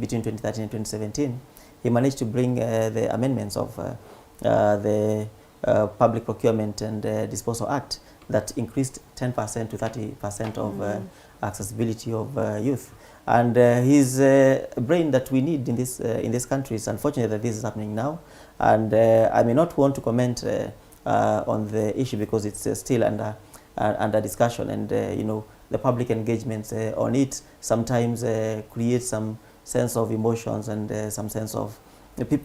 between 2013 and 2017, he managed to bring the amendments of the Public Procurement and Disposal Act that increased 10% to 30% of accessibility of youth. And his brain that we need in this country. It's unfortunate that this is happening now. And I may not want to comment on the issue because it's still under discussion, and you know, the public engagements on it sometimes create some sense of emotions and some sense of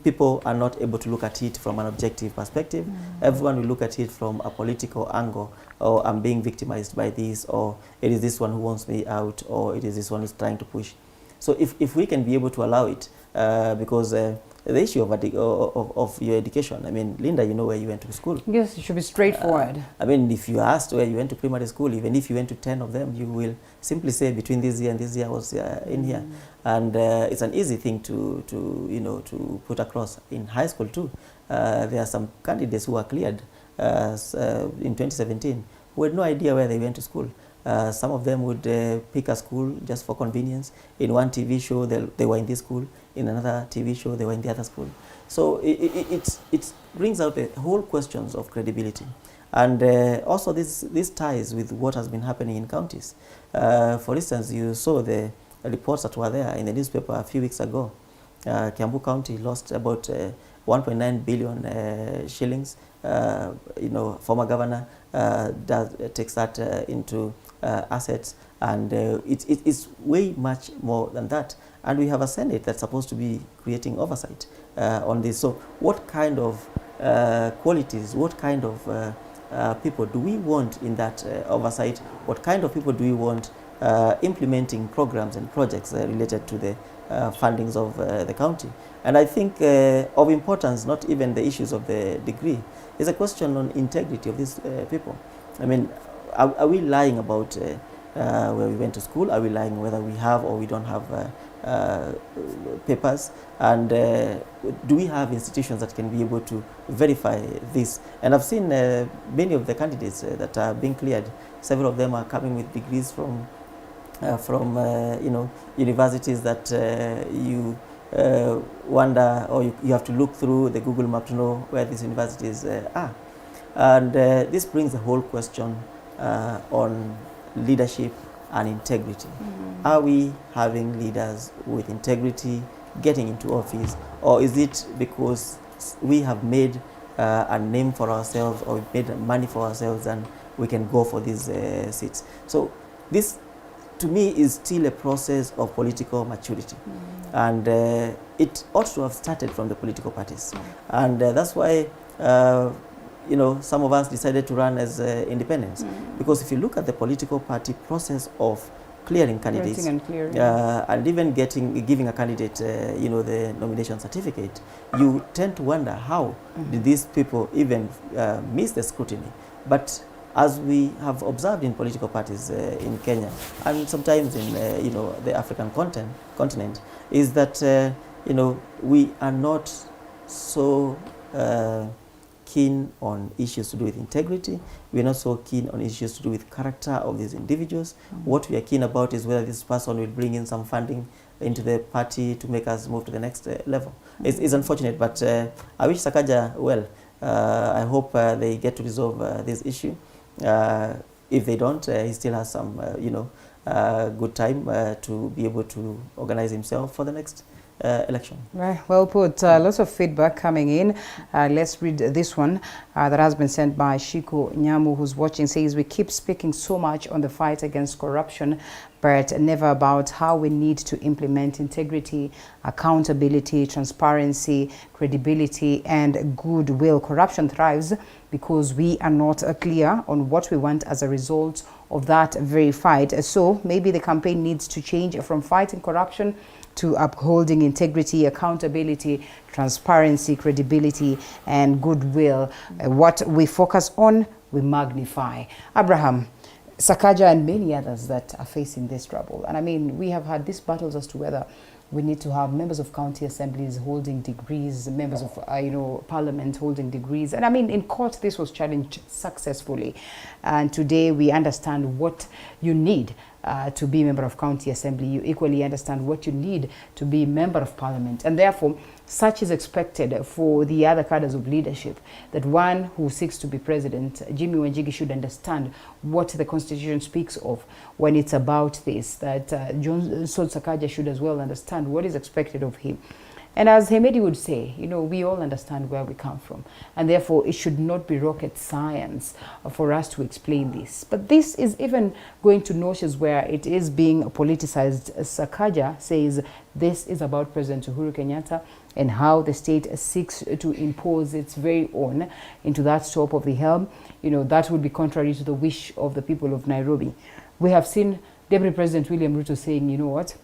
people are not able to look at it from an objective perspective. Everyone will look at it from a political angle, or I'm being victimized by this, or it is this one who wants me out, or it is this one who's trying to push. So if we can be able to allow it, because the issue of your education, I mean, Linda, you know where you went to school. Yes, it should be straightforward. I mean, if you asked where you went to primary school, even if you went to 10 of them, you will simply say between this year and this year I was in here. And it's an easy thing to you know, to put across. In high school too, there are some candidates who were cleared in 2017 who had no idea where they went to school. Some of them would pick a school just for convenience. In one TV show, they were in this school. In another TV show, they were in the other school. So it brings out the whole questions of credibility. And also this ties with what has been happening in counties. For instance, you saw the reports that were there in the newspaper a few weeks ago. Kiambu County lost about 1.9 billion shillings. You know, former governor takes that into assets, and it's way much more than that. And we have a Senate that's supposed to be creating oversight on this. So what kind of qualities, what kind of people do we want in that oversight? What kind of people do we want implementing programs and projects related to the fundings of the county? And I think of importance, not even the issues of the degree, is a question on integrity of these people. I mean, are we lying about where we went to school? Are we lying whether we have or we don't have papers? And do we have institutions that can be able to verify this? And I've seen many of the candidates that are being cleared. Several of them are coming with degrees from you know, universities that you wonder, or you have to look through the Google map to know where these universities are. And this brings the whole question on leadership and integrity. Are we having leaders with integrity getting into office, or is it because we have made a name for ourselves, or made money for ourselves, and we can go for these seats? So this, to me, is still a process of political maturity. And it ought to have started from the political parties. And that's why you know, some of us decided to run as independents. Because if you look at the political party process of clearing candidates, and even giving a candidate you know, the nomination certificate, you tend to wonder how did these people even miss the scrutiny. But as we have observed in political parties in Kenya, and sometimes in you know, the African continent, is that you know, we are not so keen on issues to do with integrity. We are not so keen on issues to do with character of these individuals. What we are keen about is whether this person will bring in some funding into the party to make us move to the next level. It's unfortunate, but I wish Sakaja well. I hope they get to resolve this issue. If they don't, he still has some you know, good time to be able to organize himself for the next election. Right, well put. Lots of feedback coming in. Let's read this one that has been sent by Shiko Nyamu, who's watching. Says, we keep speaking so much on the fight against corruption, but never about how we need to implement integrity, accountability, transparency, credibility, and goodwill. Corruption thrives because we are not clear on what we want as a result of that very fight. So maybe the campaign needs to change from fighting corruption to upholding integrity, accountability, transparency, credibility, and goodwill. What we focus on, we magnify. Abraham, Sakaja and many others that are facing this trouble. And I mean, we have had these battles as to whether we need to have members of county assemblies holding degrees, members of you know, parliament holding degrees. And I mean, in court, this was challenged successfully. And today we understand what you need to be a member of county assembly. You equally understand what you need to be a member of parliament. And therefore, such is expected for the other cadres of leadership, that one who seeks to be president, Jimmy Wanjigi, should understand what the Constitution speaks of when it's about this, that John Saul Sakaja should as well understand what is expected of him. And as Hemedi would say, you know, we all understand where we come from, and therefore it should not be rocket science for us to explain this. But this is even going to notches where it is being politicized. Sakaja says this is about President Uhuru Kenyatta and how the state seeks to impose its very own into that top of the helm. You know, that would be contrary to the wish of the people of Nairobi. We have seen Deputy President William Ruto saying, you know what,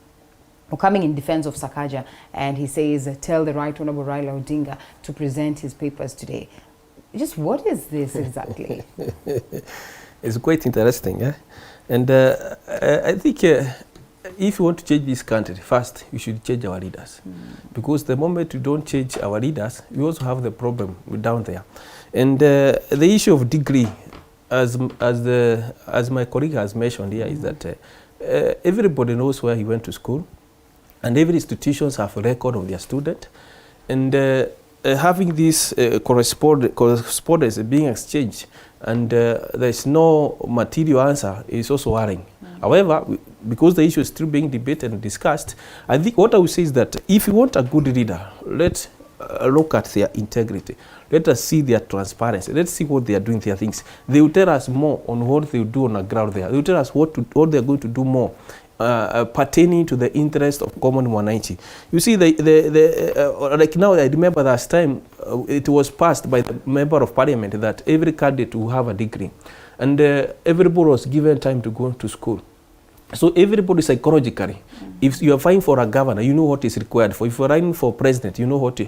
coming in defense of Sakaja, and he says, tell the Right Honorable Raila Odinga to present his papers today. Just what is this exactly? It's quite interesting, yeah? And I think if you want to change this country, first, we should change our leaders. Because the moment we don't change our leaders, we also have the problem down there. And the issue of degree, as my colleague has mentioned here, is that everybody knows where he went to school, and every institutions have a record of their student, and having this correspondence being exchanged, and there's no material answer is also worrying. However, because the issue is still being debated and discussed, I think what I would say is that if you want a good leader, let's look at their integrity. Let us see their transparency. Let's see what they are doing, their things. They will tell us more on what they will do on the ground there. They will tell us what they are going to do more pertaining to the interest of common Mwananchi. You see, like now, I remember last time it was passed by the member of parliament that every candidate will have a degree, and everybody was given time to go to school. So everybody psychologically, if you are vying for a governor, you know what is required for. If you are running for president, you know what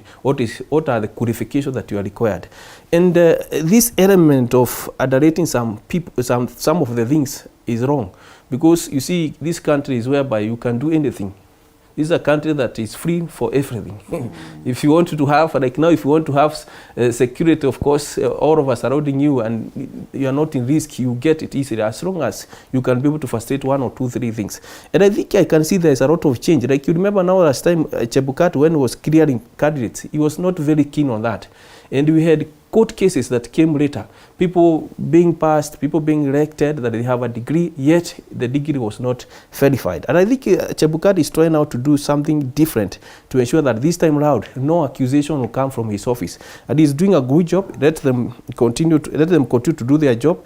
are the qualifications that you are required. And this element of underrating some people, some of the things is wrong, because you see, this country is whereby you can do anything. This is a country that is free for everything. If you want to have, like now, if you want to have security, of course, all of us surrounding you, and you are not in risk, you get it easily, as long as you can be able to facilitate 1 or 2, 3 things. And I think I can see there's a lot of change. Like you remember now, last time, Chebukati, when he was clearing candidates, he was not very keen on that. And we had court cases that came later, people being passed, people being elected, that they have a degree, yet the degree was not verified. And I think Chebukati is trying now to do something different to ensure that this time around, no accusation will come from his office. And he's doing a good job. Let them continue to do their job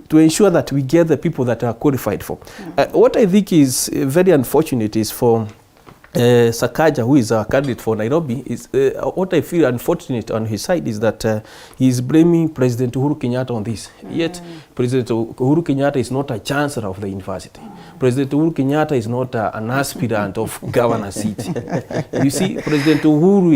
to ensure that we get the people that are qualified for. What I think is very unfortunate is for Sakaja, who is a candidate for Nairobi, is what I feel unfortunate on his side is that he is blaming President Uhuru Kenyatta on this. Yet President Uhuru Kenyatta is not a chancellor of the university. President Uhuru Kenyatta is not an aspirant of governor seat. You see, President Uhuru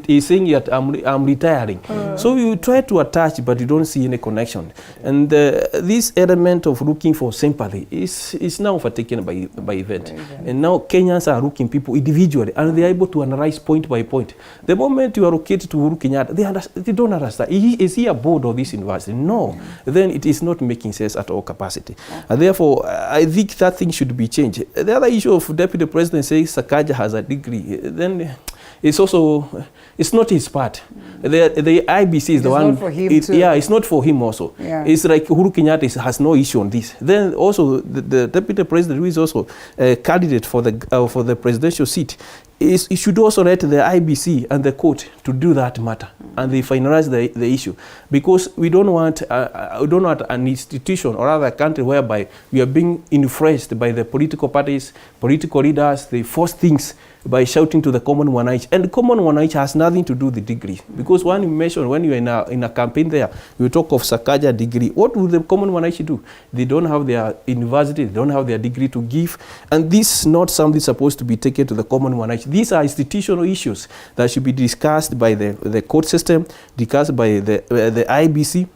is saying that I'm retiring. So you try to attach, but you don't see any connection. And this element of looking for sympathy is now overtaken by event. And now Kenyans are looking people individually, and they are able to analyze point by point. The moment you allocate to Uhuru Kenyatta, they don't understand. Is he a board of this university? No. Then it is not making sense at all capacity. And therefore, I think that thing should be changed. The other issue of Deputy President saying Sakaja has a degree, then it's not his part. The IBC is the one. Not for him too. Yeah, it's not for him also. Yeah. It's like Uhuru Kenyatta has no issue on this. Then also the Deputy President, who is also a candidate for the presidential seat, it should also let the IBC and the court to do that matter, and they finalize the issue, because we don't want an institution or other country whereby we are being influenced by the political parties, political leaders. They force things by shouting to the common Mwananchi, and the common Mwananchi has nothing to do with the degree, because when you're in a campaign there, you talk of Sakaja degree. What will the common Mwananchi do? They don't have their university, they don't have their degree to give, and this is not something supposed to be taken to the common Mwananchi. These are institutional issues that should be discussed by the court system, discussed by the IBC,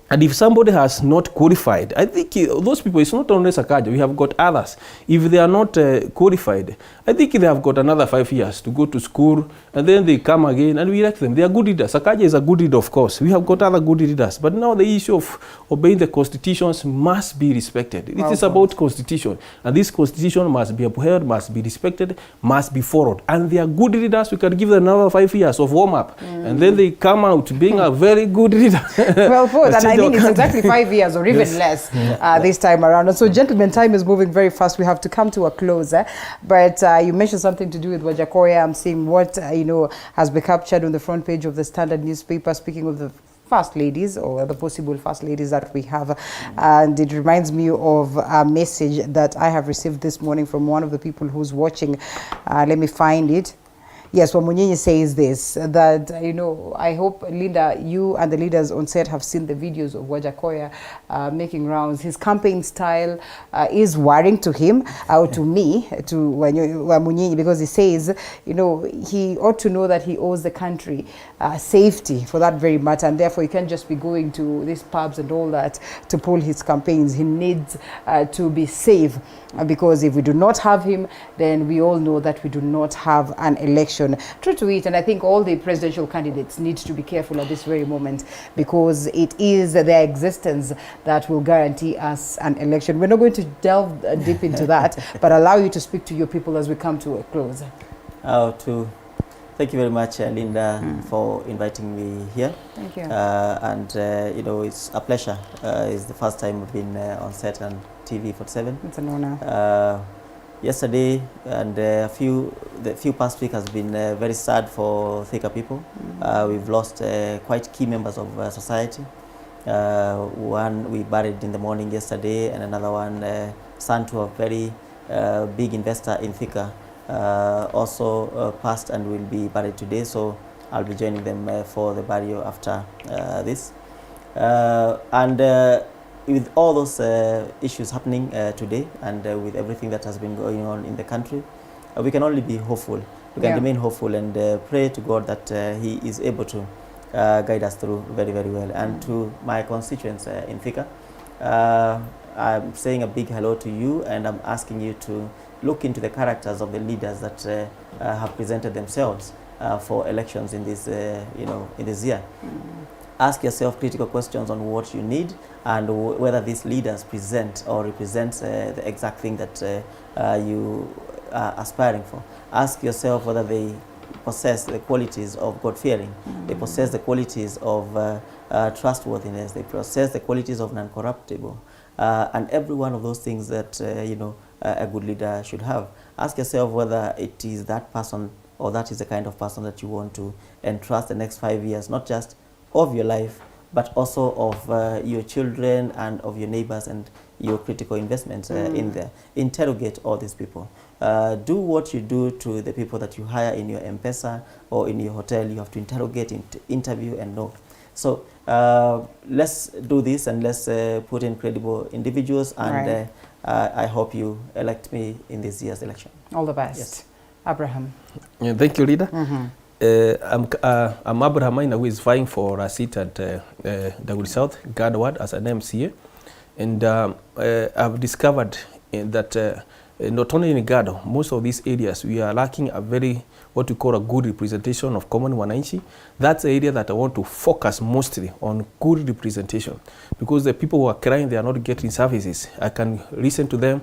And if somebody has not qualified, I think those people, it's not only Sakaja, we have got others. If they are not qualified, I think they have got another 5 years to go to school, and then they come again, and we elect them. They are good leaders. Sakaja is a good leader, of course. We have got other good leaders. But now the issue of obeying the constitutions must be respected. It is about constitution. And this constitution must be upheld, must be respected, must be followed. And they are good leaders. We can give them another 5 years of warm-up. And then they come out being a very good leader. Well put, and I think it's exactly 5 years or even less this time around. And so, gentlemen, time is moving very fast. We have to come to a close. But you mentioned something to do with Wajackoyah. I'm seeing what, has been captured on the front page of the Standard newspaper, speaking of the first ladies or the possible first ladies that we have. And it reminds me of a message that I have received this morning from one of the people who's watching. Let me find it. Yes, Wamunyinyi says this, that, I hope, Linda, you and the leaders on set have seen the videos of Wajackoyah making rounds. His campaign style is worrying to him, or to me, to Wamunyinyi, because he says, he ought to know that he owes the country safety for that very matter, and therefore he can't just be going to these pubs and all that to pull his campaigns. He needs to be safe, because if we do not have him, then we all know that we do not have an election. True to it, and I think all the presidential candidates need to be careful at this very moment, because it is their existence that will guarantee us an election. We're not going to delve deep into that, but allow you to speak to your people as we come to a close. Thank you very much, Linda, for inviting me here. Thank you. It's a pleasure. It's the first time we've been on set on TV47. It's an honor. Yesterday and the few past week has been very sad for Thika people. We've lost quite key members of society. One we buried in the morning yesterday, and another one, son to a very big investor in Thika, also passed and will be buried today. So I'll be joining them for the burial after this. With all those issues happening today, and with everything that has been going on in the country, we can only be hopeful. We can remain hopeful and pray to God that He is able to guide us through very, very well. And to my constituents in Thika, I'm saying a big hello to you, and I'm asking you to look into the characters of the leaders that have presented themselves for elections in this, in this year. Ask yourself critical questions on what you need and whether these leaders present or represent the exact thing that you are aspiring for. Ask yourself whether they possess the qualities of God-fearing, they possess the qualities of trustworthiness, they possess the qualities of non-corruptible, and every one of those things that a good leader should have. Ask yourself whether it is that person or that is the kind of person that you want to entrust the next 5 years, not just of your life, but also of your children and of your neighbors and your critical investments in there. Interrogate all these people. Do what you do to the people that you hire in your M-Pesa or in your hotel. You have to interrogate, interview, and know. So let's do this, and let's put in credible individuals, and I hope you elect me in this year's election. All the best. Yes. Abraham. Yeah, thank you, Leader. I'm Abraham Maina, who is vying for a seat at Daguri South, Gad Ward, as an MCA. And I've discovered that not only in Gado, most of these areas, we are lacking a very, what we call a good representation of common wananchi. That's the area that I want to focus mostly on, good representation. Because the people who are crying, they are not getting services. I can listen to them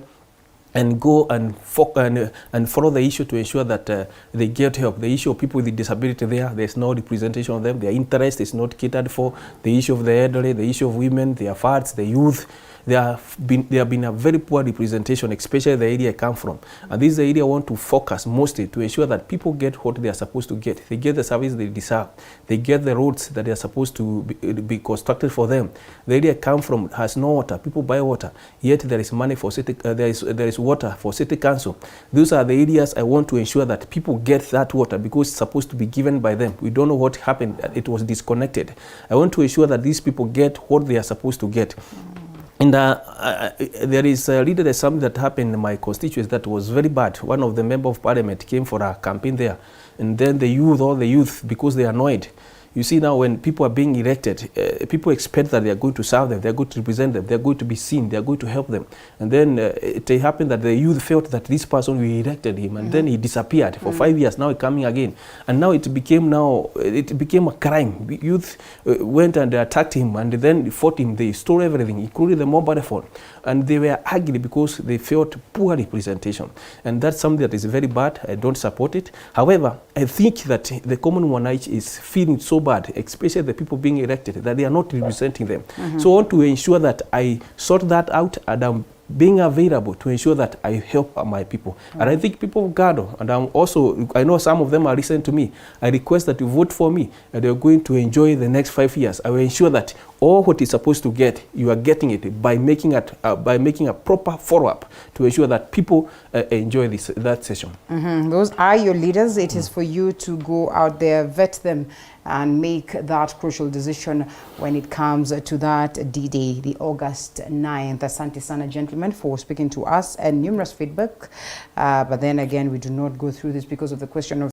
and go and follow the issue to ensure that they get help. The issue of people with disability there's no representation of them. Their interest is not catered for. The issue of the elderly, the issue of women, their fathers, the youth. There have been a very poor representation, especially the area I come from. And this is the area I want to focus mostly to ensure that people get what they are supposed to get. They get the service they deserve. They get the roads that they are supposed to be constructed for them. The area I come from has no water. People buy water, yet there is money for city. There is water for city council. Those are the areas I want to ensure that people get that water, because it's supposed to be given by them. We don't know what happened. It was disconnected. I want to ensure that these people get what they are supposed to get. And there is there's something that happened in my constituency that was very bad. One of the members of parliament came for a campaign there, and then all the youth, because they are annoyed, You see now when people are being elected, people expect that they are going to serve them, they are going to represent them, they are going to be seen, they are going to help them. And then it happened that the youth felt that this person, we elected him, and then he disappeared for 5 years, now he's coming again. And now it became a crime. Youth went and attacked him, and then fought him, they stole everything, including the mobile phone. And they were angry because they felt poor representation. And that's something that is very bad. I don't support it. However, I think that the common Mwananchi is feeling so bad, especially the people being elected, that they are not representing them. So I want to ensure that I sort that out, and I'm being available to ensure that I help my people. And I think people of Gado, and I know some of them are listening to me, I request that you vote for me, and they're going to enjoy the next 5 years. I will ensure that all what is supposed to get, you are getting it by making a proper follow-up to ensure that people enjoy that session. Those are your leaders. It is for you to go out there, vet them, and make that crucial decision when it comes to that D-Day, the August 9th. Asante sana, gentlemen, for speaking to us, and numerous feedback. But then again, we do not go through this because of the question of